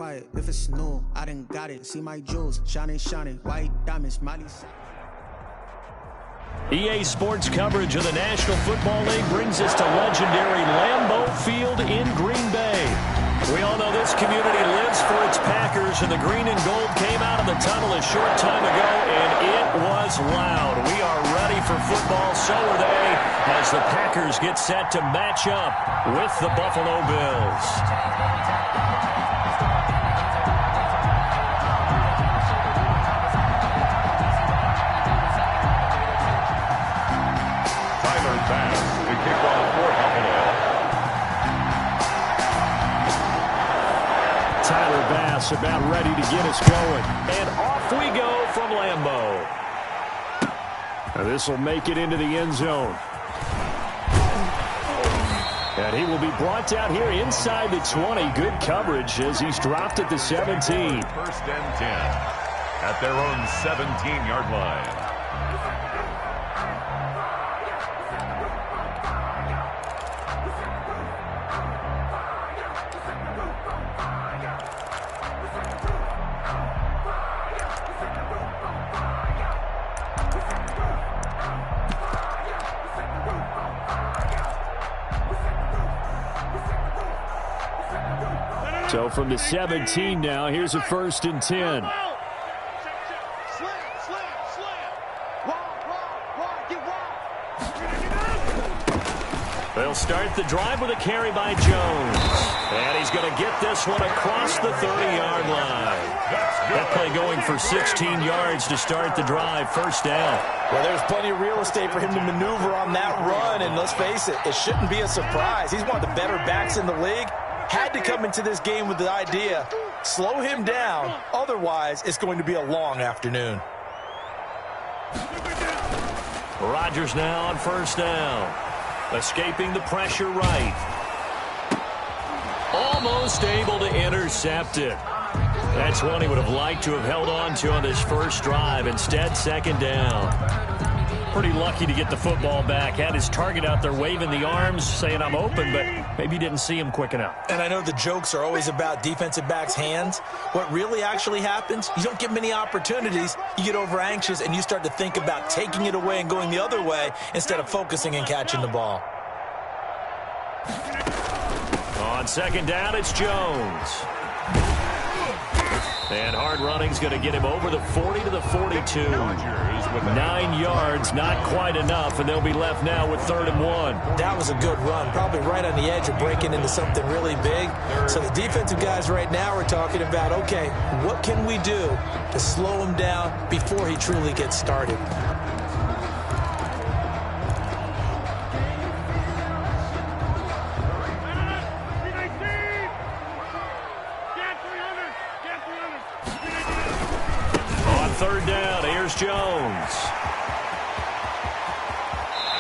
buy it if it's new. I done got it. See my jewels shining, white diamonds, Miley. EA Sports coverage of the National Football League brings us to legendary Lambeau Field in Green Bay. We all know this community lives for its Packers, and the green and gold came out of the tunnel a short time ago, and it was loud. We are ready for football, so are they, as the Packers get set to match up with the Buffalo Bills. About ready to get us going. And off we go from Lambeau. This will make it into the end zone. And he will be brought out here inside the 20. Good coverage as he's dropped at the 17. First and 10 at their own 17-yard line. So from the 17 now, here's a 1st and 10. They'll start the drive with a carry by Jones. And he's going to get this one across the 30-yard line. That play going for 16 yards to start the drive. 1st down. Well, there's plenty of real estate for him to maneuver on that run. And let's face it, it shouldn't be a surprise. He's one of the better backs in the league. Had to come into this game with the idea, slow him down. Otherwise, it's going to be a long afternoon. Rodgers now on 1st down. Escaping the pressure right. Almost able to intercept it. That's one he would have liked to have held on to on this first drive. Instead, 2nd down. Pretty lucky to get the football back. Had his target out there waving the arms, saying I'm open, but maybe didn't see him quick enough. And I know the jokes are always about defensive backs' hands. What really actually happens, you don't get many opportunities. You get over anxious, and you start to think about taking it away and going the other way instead of focusing and catching the ball. On 2nd down, it's Jones. And hard running's going to get him over the 40 to the 42. 9 yards, not quite enough, and they'll be left now with 3rd and 1. That was a good run, probably right on the edge of breaking into something really big. So the defensive guys right now are talking about, okay, what can we do to slow him down before he truly gets started? On 3rd down, here's Jones.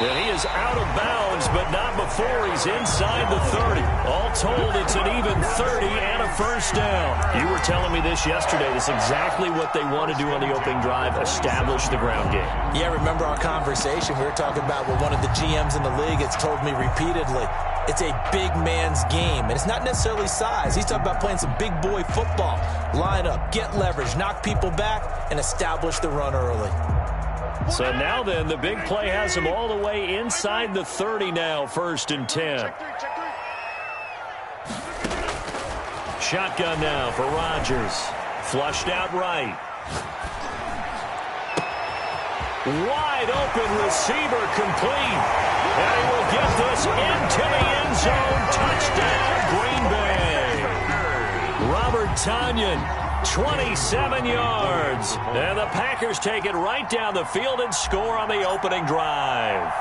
And he is out of bounds, but not before he's inside the 30. All told, it's an even 30 and a 1st down. You were telling me this yesterday. This is exactly what they want to do on the opening drive, establish the ground game. Yeah, remember our conversation? We were talking about what one of the GMs in the league has told me repeatedly. It's a big man's game, and it's not necessarily size. He's talking about playing some big boy football. Line up, get leverage, knock people back, and establish the run early. So now then, the big play has him all the way inside the 30 now, 1st and 10. Shotgun now for Rodgers. Flushed out right. Wide open receiver complete. And he will get this into the end zone. Touchdown, Green Bay. Robert Tonyan, 27 yards. And the Packers take it right down the field and score on the opening drive.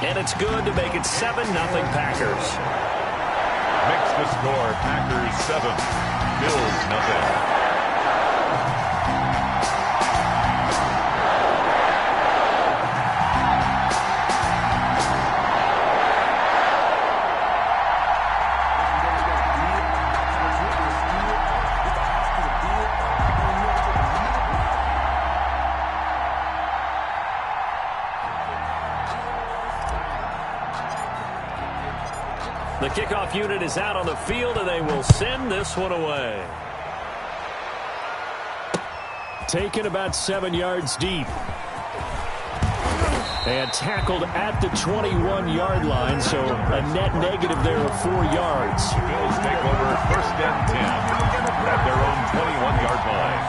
And it's good to make it 7-0 Packers. Makes the score Packers 7, Bills 0. The kickoff unit is out on the field, and they will send this one away. Taken about 7 yards deep. And tackled at the 21-yard line, so a net negative there of 4 yards. The Bills take over 1st and 10 at their own 21-yard line.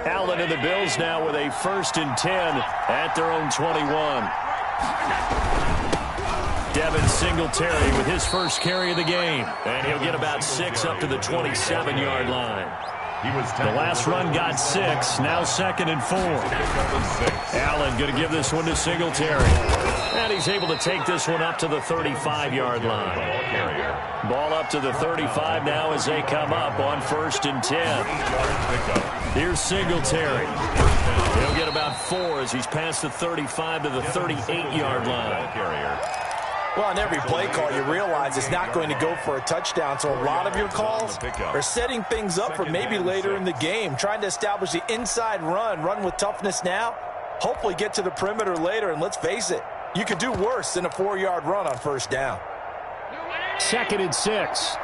Allen and the Bills now with a 1st and 10 at their own 21. Devin Singletary with his first carry of the game. And he'll get about 6 up to the 27-yard line. The last run got 6, now 2nd and 4. Allen going to give this one to Singletary. And he's able to take this one up to the 35-yard line. Ball up to the 35 now as they come up on 1st and 10. Here's Singletary. He'll get about 4 as he's past the 35 to the 38-yard line. Well, on every play call, you realize it's not going to go for a touchdown, so a lot of your calls are setting things up for maybe later in the game, trying to establish the inside run with toughness now, hopefully get to the perimeter later, and let's face it, you could do worse than a 4-yard run on 1st down. 2nd and 6.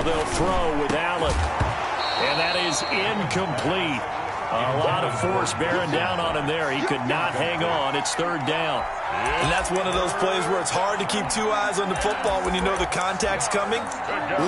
They'll throw with Allen. And that is incomplete. A lot of force bearing down on him there. He could not hang on. It's 3rd down. And that's one of those plays where it's hard to keep 2 eyes on the football when you know the contact's coming,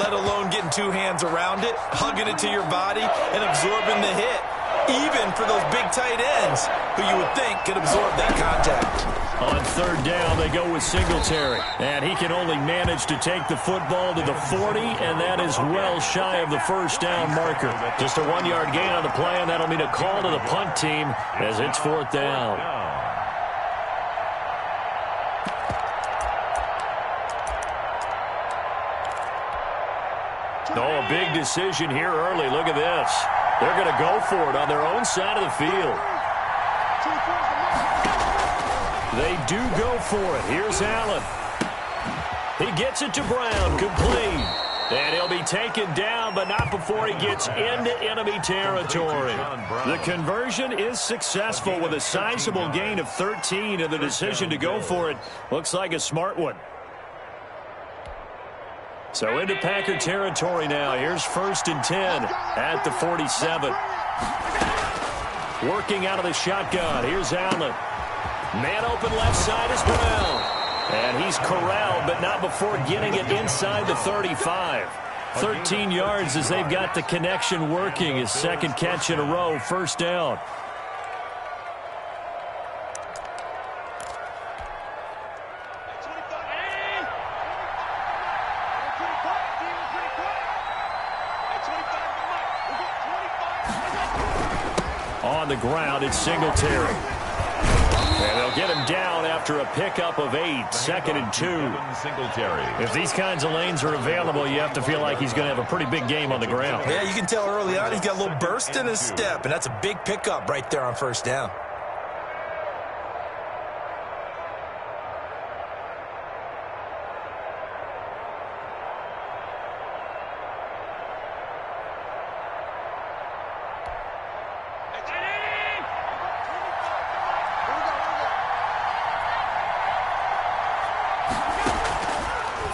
let alone getting 2 hands around it, hugging it to your body, and absorbing the hit. Even for those big tight ends who you would think could absorb that contact. On 3rd down, they go with Singletary. And he can only manage to take the football to the 40, and that is well shy of the 1st down marker. Just a 1-yard gain on the play, and that'll mean a call to the punt team as it's 4th down. Oh, a big decision here early. Look at this. They're going to go for it on their own side of the field. They do go for it. Here's Allen. He gets it to Brown, complete. And he'll be taken down, but not before he gets into enemy territory. The conversion is successful with a sizable gain of 13, and the decision to go for it looks like a smart one. So into Packer territory now. Here's 1st and 10 at the 47. Working out of the shotgun. Here's Allen. Man open left side is Brown. And he's corralled, but not before getting it inside the 35. 13 yards as they've got the connection working. His 2nd catch in a row, 1st down. On the ground, it's Singletary. And they'll get him down after a pickup of 8, 2nd and 2. If these kinds of lanes are available, you have to feel like he's going to have a pretty big game on the ground. Yeah, you can tell early on he's got a little burst in his step, and that's a big pickup right there on 1st down.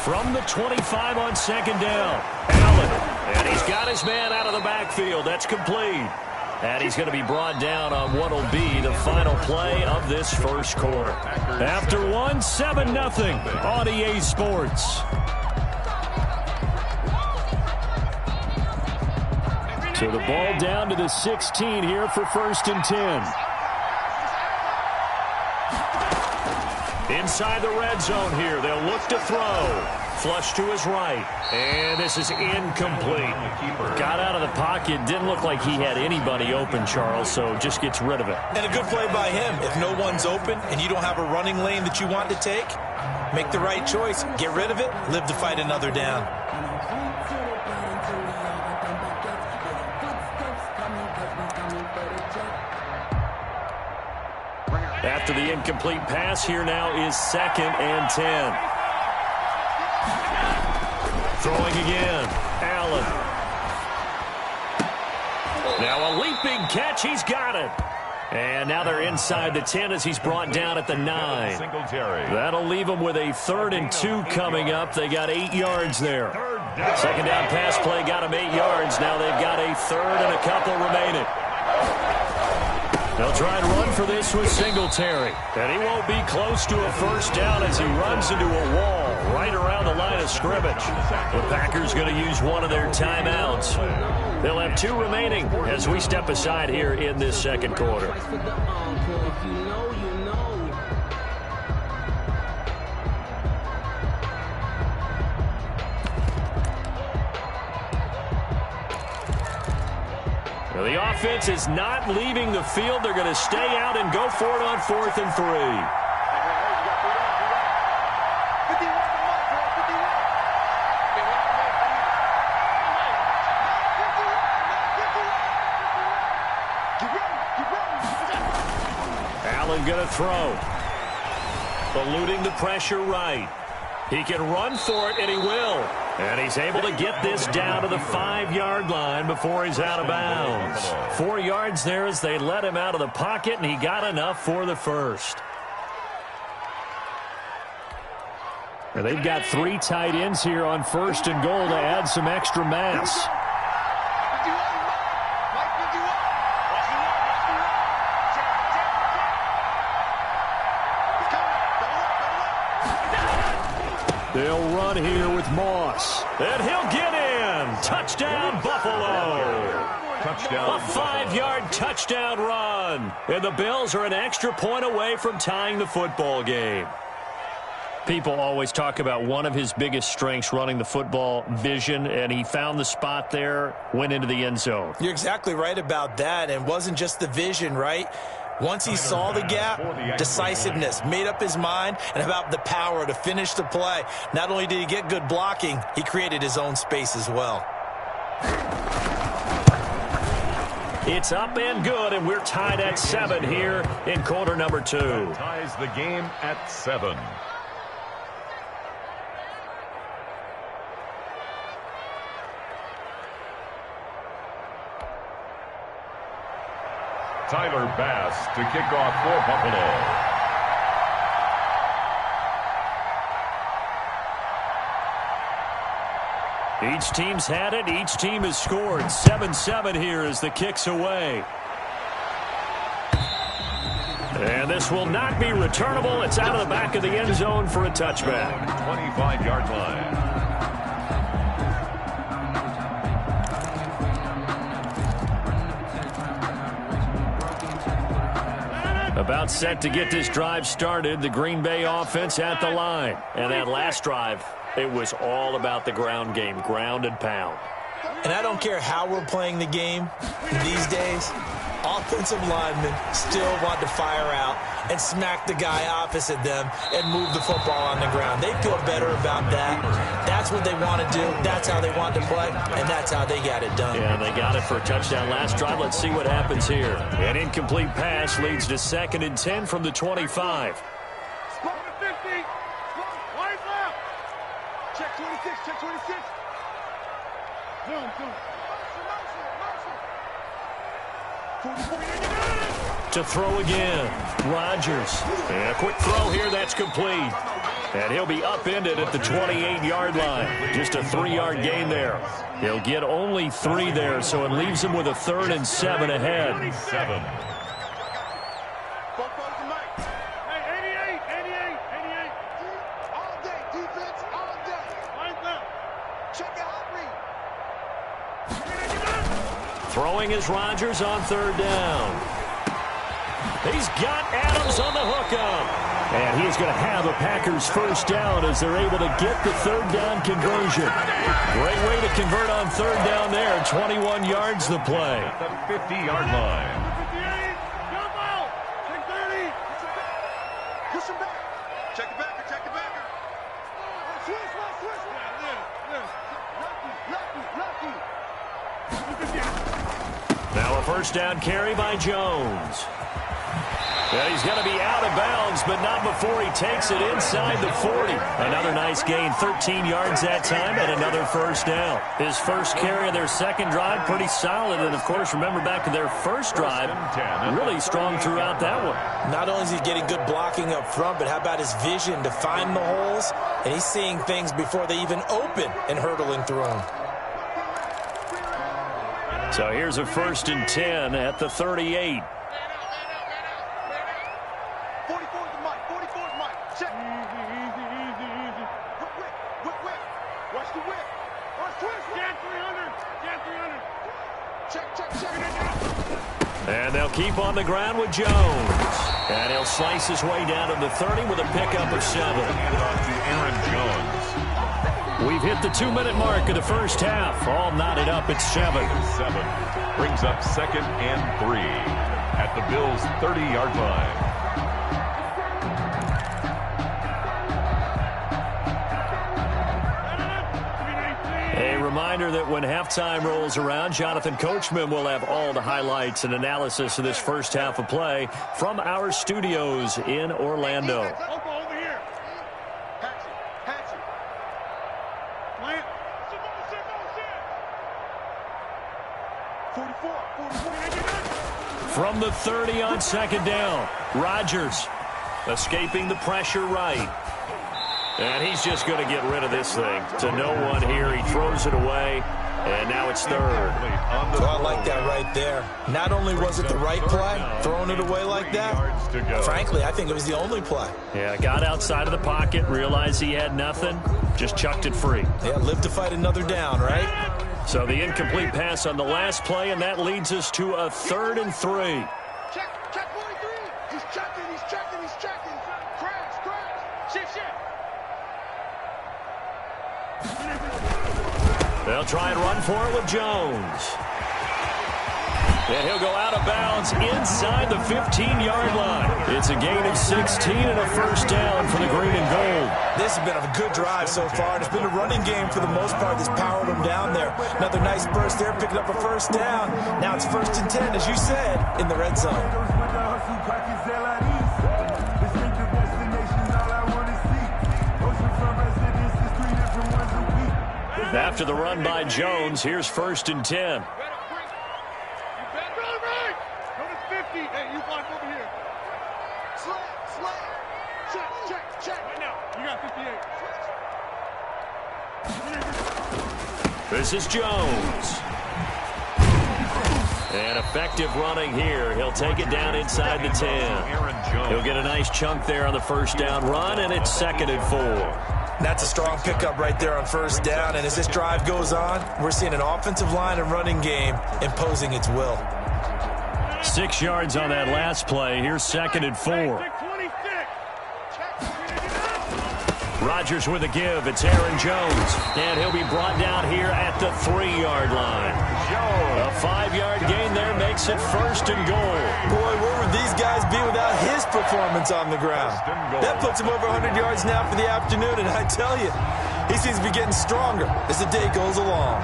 From the 25 on 2nd down. Allen. And he's got his man out of the backfield. That's complete. And he's going to be brought down on what will be the final play of this 1st quarter. After 7-0 on EA Sports. So the ball down to the 16 here for 1st and 10. Inside the red zone here. They'll look to throw. Flush to his right. And this is incomplete. Got out of the pocket. Didn't look like he had anybody open, Charles, so just gets rid of it. And a good play by him. If no one's open and you don't have a running lane that you want to take, make the right choice. Get rid of it. Live to fight another down. After the incomplete pass, here now is 2nd and 10. Throwing again. Allen. Now a leaping catch. He's got it. And now they're inside the 10 as he's brought down at the 9. That'll leave them with a 3rd and 2 coming up. They got 8 yards there. Second down pass play got them 8 yards. Now they've got a 3rd and a couple remaining. They'll try and run for this with Singletary. And he won't be close to a first down as he runs into a wall right around the line of scrimmage. The Packers going to use one of their timeouts. They'll have 2 remaining as we step aside here in this second quarter. The offense is not leaving the field. They're going to stay out and go for it on 4th and 3. Allen going to throw. Eluding the pressure right. He can run for it, and he will. And he's able to get this down to the 5-yard line before he's out of bounds. 4 yards there as they let him out of the pocket, and he got enough for the first. And they've got 3 tight ends here on 1st and goal to add some extra mass. They'll run here with Moss. And he'll get in. Touchdown, Buffalo. A 5-yard touchdown run. And the Bills are an extra point away from tying the football game. People always talk about one of his biggest strengths running the football, vision, and he found the spot there, went into the end zone. You're exactly right about that, and it wasn't just the vision, right? Once he saw the gap, decisiveness, made up his mind, and about the power to finish the play. Not only did he get good blocking, he created his own space as well. It's up and good, and we're tied at 7 here in quarter number 2. That ties the game at 7. Tyler Bass to kick off for Buffalo. Each team's had it. Each team has scored. 7-7 here as the kick's away. And this will not be returnable. It's out of the back of the end zone for a touchback. 25-yard line. About set to get this drive started. The Green Bay offense at the line. And that last drive, it was all about the ground game, ground and pound. And I don't care how we're playing the game these days, offensive linemen still want to fire out and smack the guy opposite them and move the football on the ground. They feel better about that. That's what they want to do. That's how they want to play, and that's how they got it done. Yeah, they got it for a touchdown last drive. Let's see what happens here. An incomplete pass leads to 2nd and 10 from the 25. Spot the 50. Wide left. Check 26. Check 26. Zoom. To throw again. Rodgers. And a quick throw here. That's complete. And he'll be upended at the 28-yard line. Just a 3-yard gain there. He'll get only 3 there, so it leaves him with a 3rd and 7 ahead. 7. All day, defense, all day. Line left. Check out read. Throwing is Rodgers on 3rd down. He's got Adams on the hookup. And he's going to have a Packers first down as they're able to get the 3rd down conversion. Great way to convert on 3rd down there. 21 yards the play. At the 50-yard line. 58. Jump out. Check 30. Push him back. Check it back. Check it back. Switch. Now a first down carry by Jones. Yeah, he's going to be out of bounds, but not before he takes it inside the 40. Another nice gain, 13 yards that time, and another first down. His first carry of their second drive, pretty solid. And, of course, remember back to their first drive, really strong throughout that one. Not only is he getting good blocking up front, but how about his vision to find the holes? And he's seeing things before they even open and hurdling through them. So here's a 1st and 10 at the 38. And they'll keep on the ground with Jones. And he'll slice his way down to the 30 with a pickup of 7. We've hit the 2-minute mark of the first half. All knotted up at 7. Brings up 2nd and 3 at the Bills' 30-yard line. A reminder that when halftime rolls around, Jonathan Coachman will have all the highlights and analysis of this first half of play from our studios in Orlando. Over here. Hatch it. Plant. 44. From the 30 on 2nd down, Rodgers escaping the pressure right. And he's just going to get rid of this thing to no one here. He throws it away, and now it's 3rd. So I like that right there. Not only was it the right play, throwing it away like that, frankly, I think it was the only play. Yeah, got outside of the pocket, realized he had nothing, just chucked it free. Yeah, live to fight another down, right? So the incomplete pass on the last play, and that leads us to a 3rd and 3. Check 43. He's checking. Crash. Shift. They'll try and run for it with Jones. And he'll go out of bounds inside the 15-yard line. It's a gain of 16 and a first down for the green and gold. This has been a good drive so far, and it's been a running game for the most part that's powered them down there. Another nice burst there, picking up a first down. Now it's 1st and 10, as you said, in the red zone. After the run by Jones, here's 1st and 10. Go to 50. Hey, you block over here. Slant. Check. Right now. You got 58. This is Jones. And effective running here. He'll take it down inside the 10. He'll get a nice chunk there on the first down run, and it's 2nd and 4. That's a strong pickup right there on first down. And as this drive goes on, we're seeing an offensive line and running game imposing its will. 6 yards on that last play. Here's 2nd and 4. Rodgers with a give. It's Aaron Jones. And he'll be brought down here at the 3-yard line. A 5-yard gain there makes it 1st and goal. Boy, where would these guys be without his performance on the ground? That puts him over 100 yards now for the afternoon, and I tell you, he seems to be getting stronger as the day goes along.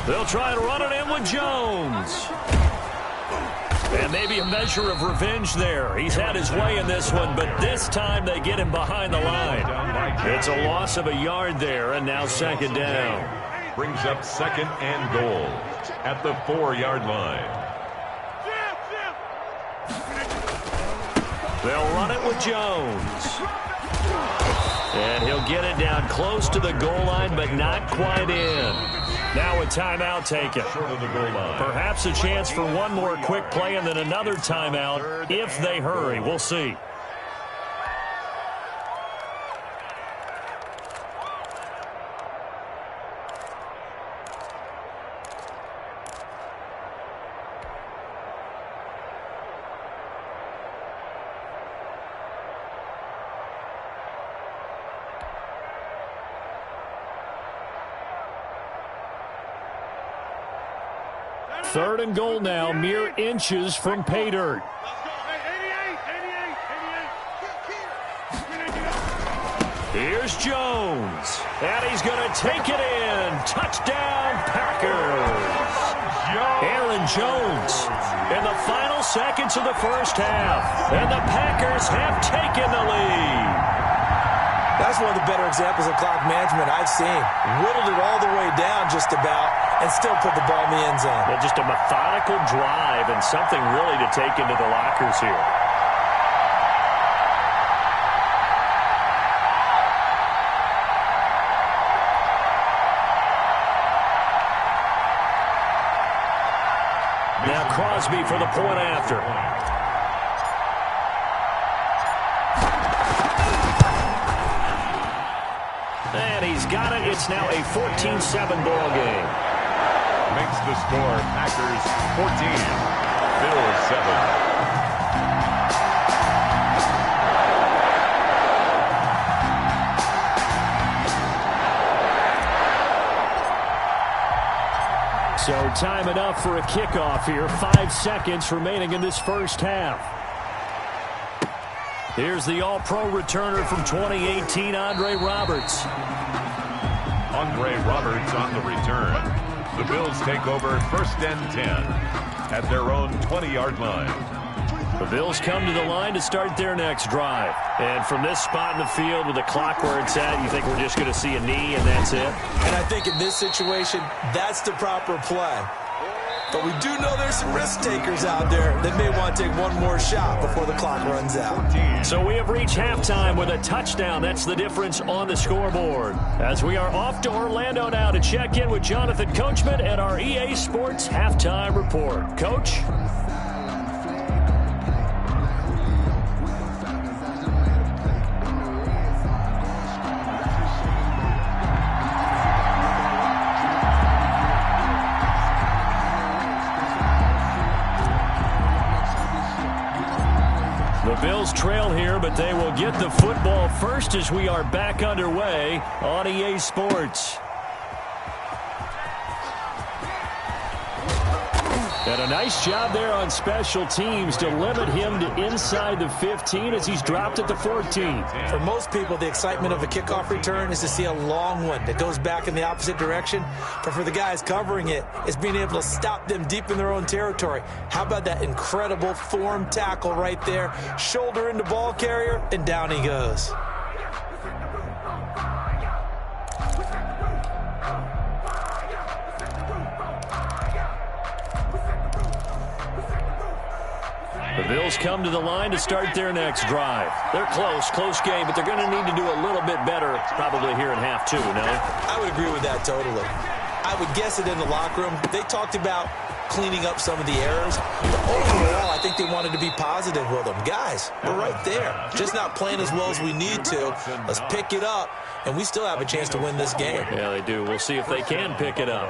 They'll try and run it in with Jones. And maybe a measure of revenge there. He's had his way in this one, but this time they get him behind the line. It's a loss of a yard there, and now 2nd down. Brings up 2nd and goal at the 4-yard line. They'll run it with Jones. And he'll get it down close to the goal line, but not quite in. Now a timeout taken. Short of the goal line. Perhaps a chance for one more quick play and then another timeout if they hurry. We'll see. 3rd and goal now, mere inches from pay dirt. Here's Jones, and he's going to take it in. Touchdown, Packers. Aaron Jones in the final seconds of the first half, and the Packers have taken the lead. That's one of the better examples of clock management I've seen. Whittled it all the way down just about and still put the ball in the end zone. Well, just a methodical drive and something really to take into the lockers here. Now Crosby for the point after. And he's got it. It's now a 14-7 ball game. Makes the score Packers 14, Bills 7. So time enough for a kickoff here. 5 seconds remaining in this first half. Here's the All-Pro returner from 2018, Andre Roberts. Andre Roberts on the return. The Bills take over 1st and 10 at their own 20-yard line. The Bills come to the line to start their next drive. And from this spot in the field with the clock where it's at, you think we're just going to see a knee and that's it? And I think in this situation, that's the proper play. But we do know there's some risk takers out there that may want to take one more shot before the clock runs out. So we have reached halftime with a touchdown. That's the difference on the scoreboard. As we are off to Orlando now to check in with Jonathan Coachman and our EA Sports Halftime Report. Coach? The Bills trail here, but they will get the football first as we are back underway on EA Sports. And a nice job there on special teams to limit him to inside the 15 as he's dropped at the 14. For most people, the excitement of a kickoff return is to see a long one that goes back in the opposite direction. But for the guys covering it, it's being able to stop them deep in their own territory. How about that incredible form tackle right there? Shoulder into ball carrier, and down he goes. The Bills come to the line to start their next drive. They're close game, but they're going to need to do a little bit better probably here in half two, no? I would agree with that totally. I would guess it in the locker room. They talked about cleaning up some of the errors. But overall, I think they wanted to be positive with them. Guys, we're right there. Just not playing as well as we need to. Let's pick it up, and we still have a chance to win this game. Yeah, they do. We'll see if they can pick it up.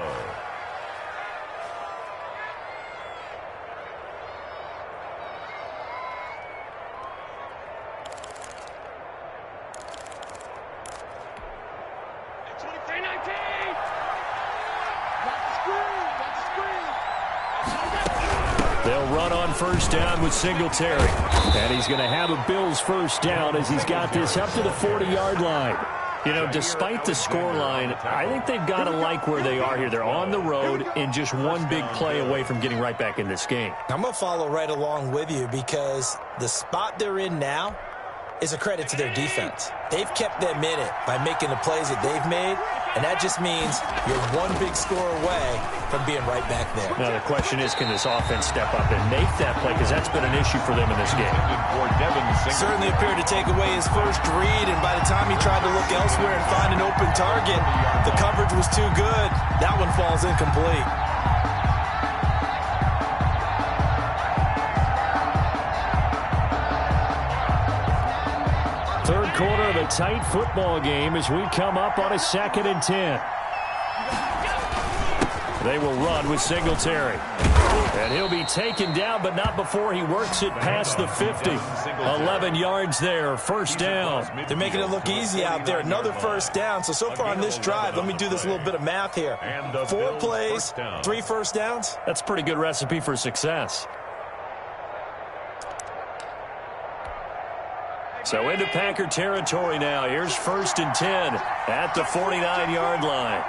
They'll run on first down with Singletary. And he's going to have a Bills first down as he's got this up to the 40-yard line. You know, despite the scoreline, I think they've got to like where they are here. They're on the road and just one big play away from getting right back in this game. I'm going to follow right along with you because the spot they're in now is a credit to their defense. They've kept them in it by making the plays that they've made, and that just means you're one big score away from being right back there. Now the question is, can this offense step up and make that play? Because that's been an issue for them in this game. Certainly appeared to take away his first read, and by the time he tried to look elsewhere and find an open target, the coverage was too good. That one falls incomplete. Third quarter of a tight football game as we come up on a 2nd and 10. They will run with Singletary. And he'll be taken down, but not before he works it past the 50. 11 yards there, first down. They're making it look easy out there. Another first down. So far on this drive, let me do this little bit of math here. 4 plays, 3 first downs. That's a pretty good recipe for success. So into Packer territory now. Here's 1st and 10 at the 49-yard line.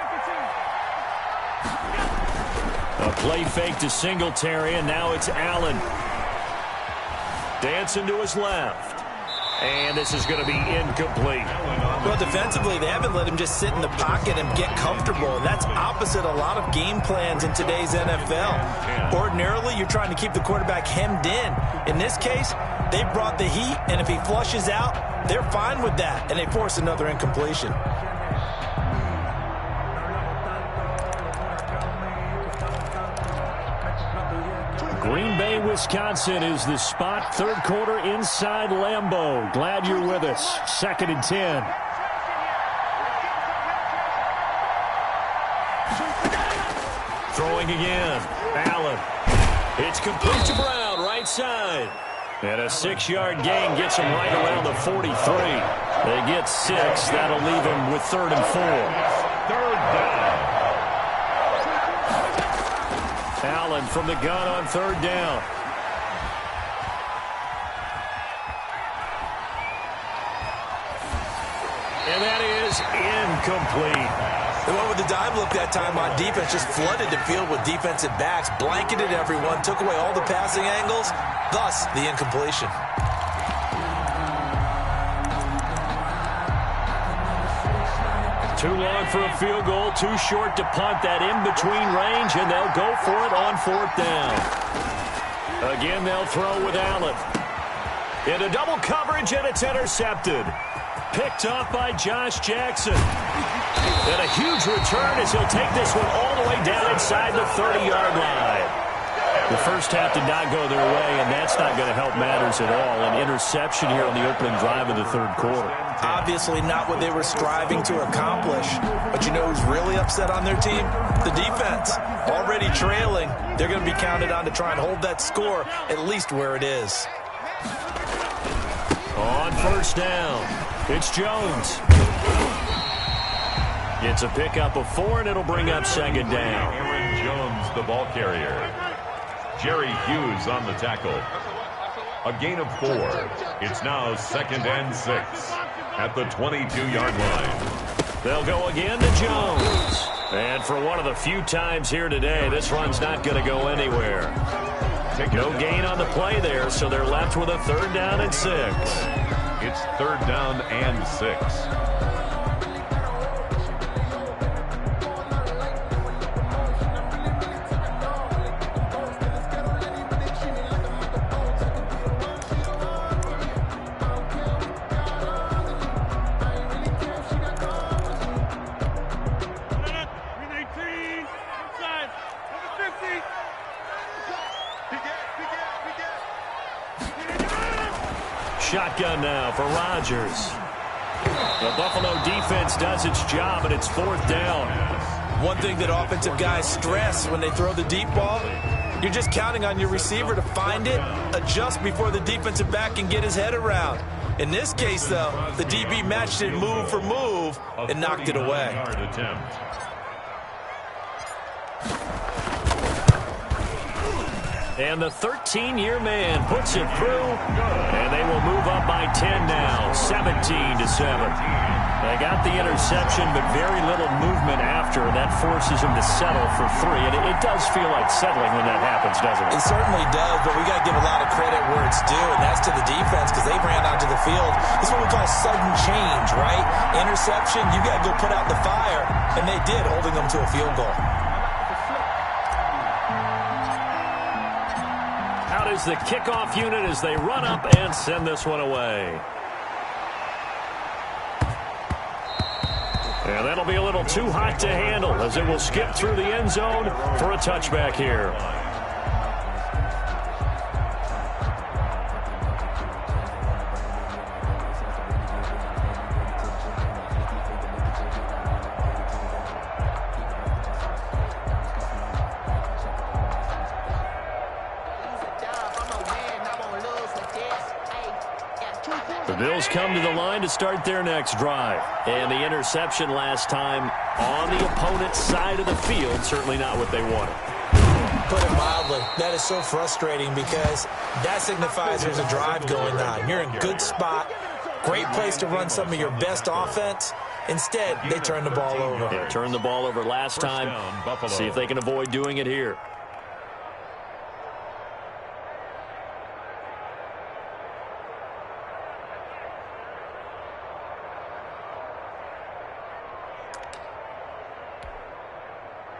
A play fake to Singletary, and now it's Allen. Dancing to his left. And this is going to be incomplete. Well, defensively, they haven't let him just sit in the pocket and get comfortable. And that's opposite a lot of game plans in today's NFL. Ordinarily, you're trying to keep the quarterback hemmed in. In this case, they brought the heat, and if he flushes out, they're fine with that, and they force another incompletion. Green Bay, Wisconsin is the spot. 3rd quarter inside Lambeau. Glad you're with us. 2nd and 10. Throwing again. Allen. It's complete to Brown, right side. And a 6-yard gain gets him right around the 43. They get 6. That'll leave him with 3rd and 4. 3rd down. Allen from the gun on 3rd down. And that is incomplete. The one with the dive look that time on defense just flooded the field with defensive backs, blanketed everyone, took away all the passing angles, thus the incompletion. Too long for a field goal, too short to punt. That in-between range, and they'll go for it on 4th down. Again, they'll throw with Allen. Into double coverage, and it's intercepted. Picked off by Josh Jackson. And a huge return as he'll take this one all the way down inside the 30-yard line. The first half did not go their way, and that's not going to help matters at all. An interception here on the opening drive of the 3rd quarter. Obviously not what they were striving to accomplish. But you know who's really upset on their team? The defense. Already trailing. They're going to be counted on to try and hold that score at least where it is. On 1st down, it's Jones. It's a pickup of 4, and it'll bring up 2nd down. Aaron Jones, the ball carrier. Jerry Hughes on the tackle. A gain of 4. It's now 2nd and 6 at the 22-yard line. They'll go again to Jones. And for one of the few times here today, this run's not going to go anywhere. No gain on the play there, so they're left with a 3rd down and 6. It's 3rd down and 6. Shotgun now for Rodgers. The Buffalo defense does its job, and it's 4th down. One thing that offensive guys stress when they throw the deep ball, you're just counting on your receiver to find it, adjust before the defensive back can get his head around. In this case, though, the DB matched it move for move and knocked it away. And the 13-year man puts it through, and they will move up by 10 now, 17-7. They got the interception, but very little movement after, and that forces them to settle for 3. And it does feel like settling when that happens, doesn't it? It certainly does, but we got to give a lot of credit where it's due, and that's to the defense because they ran onto the field. This is what we call sudden change, right? Interception, you got to go put out the fire, and they did, holding them to a field goal. Out is the kickoff unit as they run up and send this one away. And that'll be a little too hot to handle as it will skip through the end zone for a touchback here. The Bills come to the line to start their next drive. And the interception last time on the opponent's side of the field, certainly not what they wanted. Put it mildly, that is so frustrating because that signifies there's a drive going on. You're in a good spot, great place to run some of your best offense. Instead, they turn the ball over. Yeah, turned the ball over last time. See if they can avoid doing it here.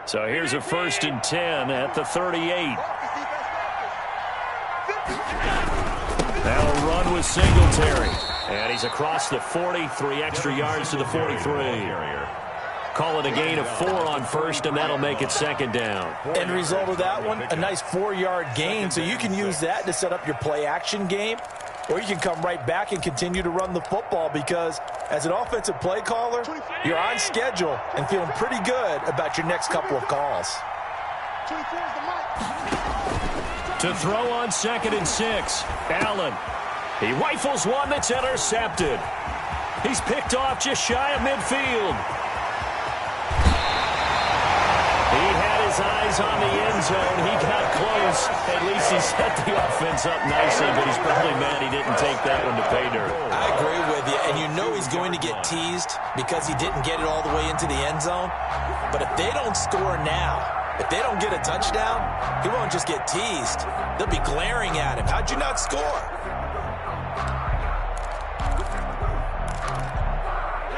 So here's a 1st and 10 at the 38. That'll run with Singletary. And he's across the 40, 3 extra yards to the 43. Call it a gain of 4 on first, and that'll make it 2nd down. End result of that one, a nice 4-yard gain, so you can use that to set up your play-action game, or you can come right back and continue to run the football because as an offensive play caller, you're on schedule and feeling pretty good about your next couple of calls. To throw on 2nd and 6, Allen. He rifles one that's intercepted. He's picked off just shy of midfield. He had his eyes on the end zone. He got close. At least he set the offense up nicely, but he's probably mad he didn't take that one to pay dirt. I agree with you, and you know he's going to get teased because he didn't get it all the way into the end zone. But if they don't score now, if they don't get a touchdown, he won't just get teased. They'll be glaring at him. How'd you not score?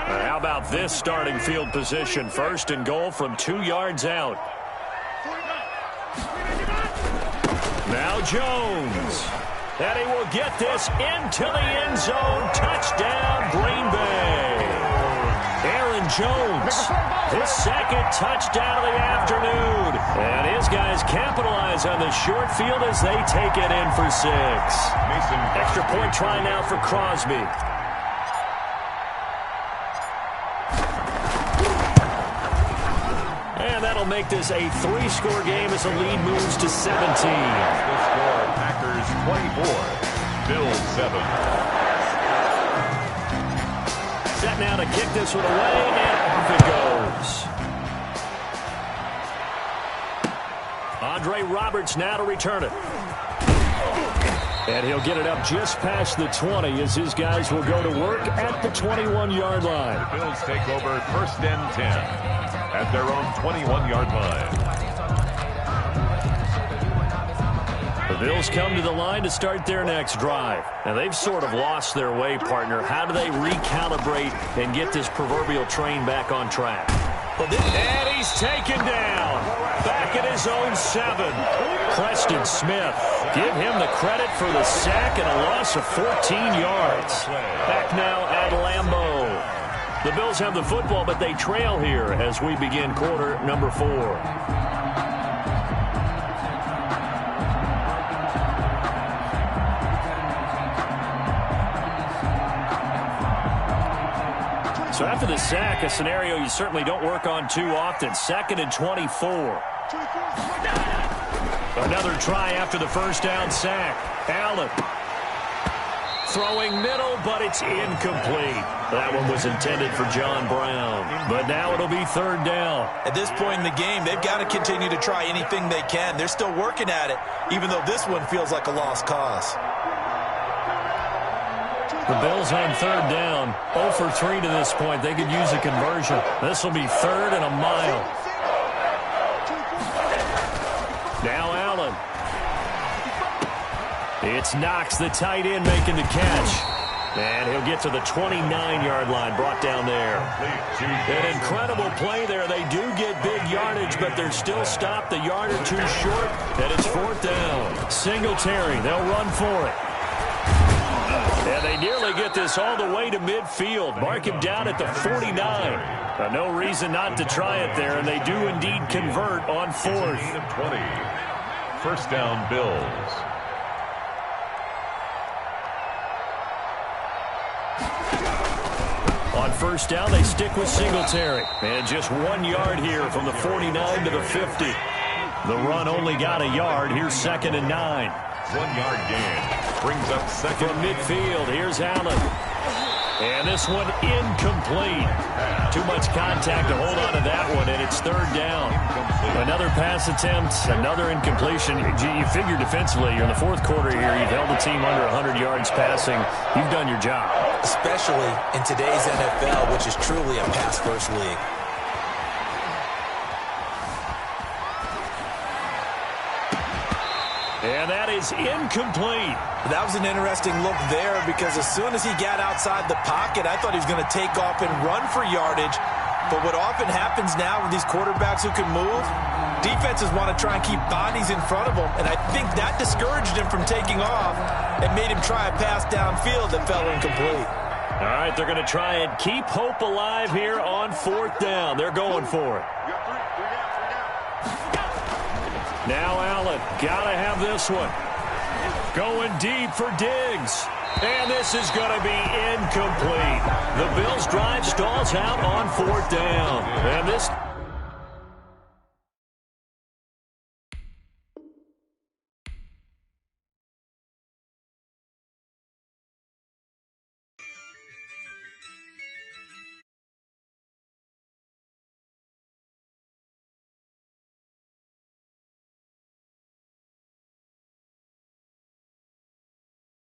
How about this starting field position? 1st and goal from 2 yards out. Now Jones. And he will get this into the end zone. Touchdown, Green Bay. Aaron Jones, his 2nd touchdown of the afternoon. And his guys capitalize on the short field as they take it in for 6. Extra point try now for Crosby. And that'll make this a 3-score game as the lead moves to 17. The score, Packers 24, Bills 7. Set now to kick this one away, and off it goes. Andre Roberts now to return it. And he'll get it up just past the 20 as his guys will go to work at the 21-yard line. The Bills take over 1st and 10 at their own 21-yard line. The Bills come to the line to start their next drive. Now, they've sort of lost their way, partner. How do they recalibrate and get this proverbial train back on track? And he's taken down. Back at his own 7. Preston Smith. Give him the credit for the sack and a loss of 14 yards. Back now at Lambeau. The Bills have the football, but they trail here as we begin quarter number 4. So after the sack, a scenario you certainly don't work on too often. 2nd and 24. Another try after the 1st down sack. Allen throwing middle, but it's incomplete. That one was intended for John Brown. But now it'll be 3rd down. At this point in the game, they've got to continue to try anything they can. They're still working at it, even though this one feels like a lost cause. The Bills on 3rd down. 0 for 3 to this point. They could use a conversion. This will be 3rd and a mile. Now Allen. It's Knox, the tight end, making the catch. And he'll get to the 29-yard line, brought down there. An incredible play there. They do get big yardage, but they're still stopped a yard or two short, and it's 4th down. Singletary, they'll run for it. And they nearly get this all the way to midfield. Mark him down at the 49. No reason not to try it there, and they do indeed convert on 4th. 20. 1st down, Bills. On 1st down, they stick with Singletary. And just 1 yard here from the 49 to the 50. The run only got a yard. Here's 2nd and 9. 1-yard gain. Brings up second. From midfield, here's Allen. And this one incomplete. Too much contact to hold on to that one, and it's third down. Another pass attempt, another incompletion. You figure defensively, you're in the fourth quarter here. You've held the team under 100 yards passing. You've done your job. Especially in today's NFL, which is truly a pass-first league. And that is incomplete. That was an interesting look there because as soon as he got outside the pocket, I thought he was going to take off and run for yardage. But what often happens now with these quarterbacks who can move, defenses want to try and keep bodies in front of them. And I think that discouraged him from taking off and made him try a pass downfield that fell incomplete. All right, they're going to try and keep hope alive here on fourth down. They're going for it. Now Allen, got to have this one. Going deep for Diggs. And this is going to be incomplete. The Bills' drive stalls out on fourth down. And this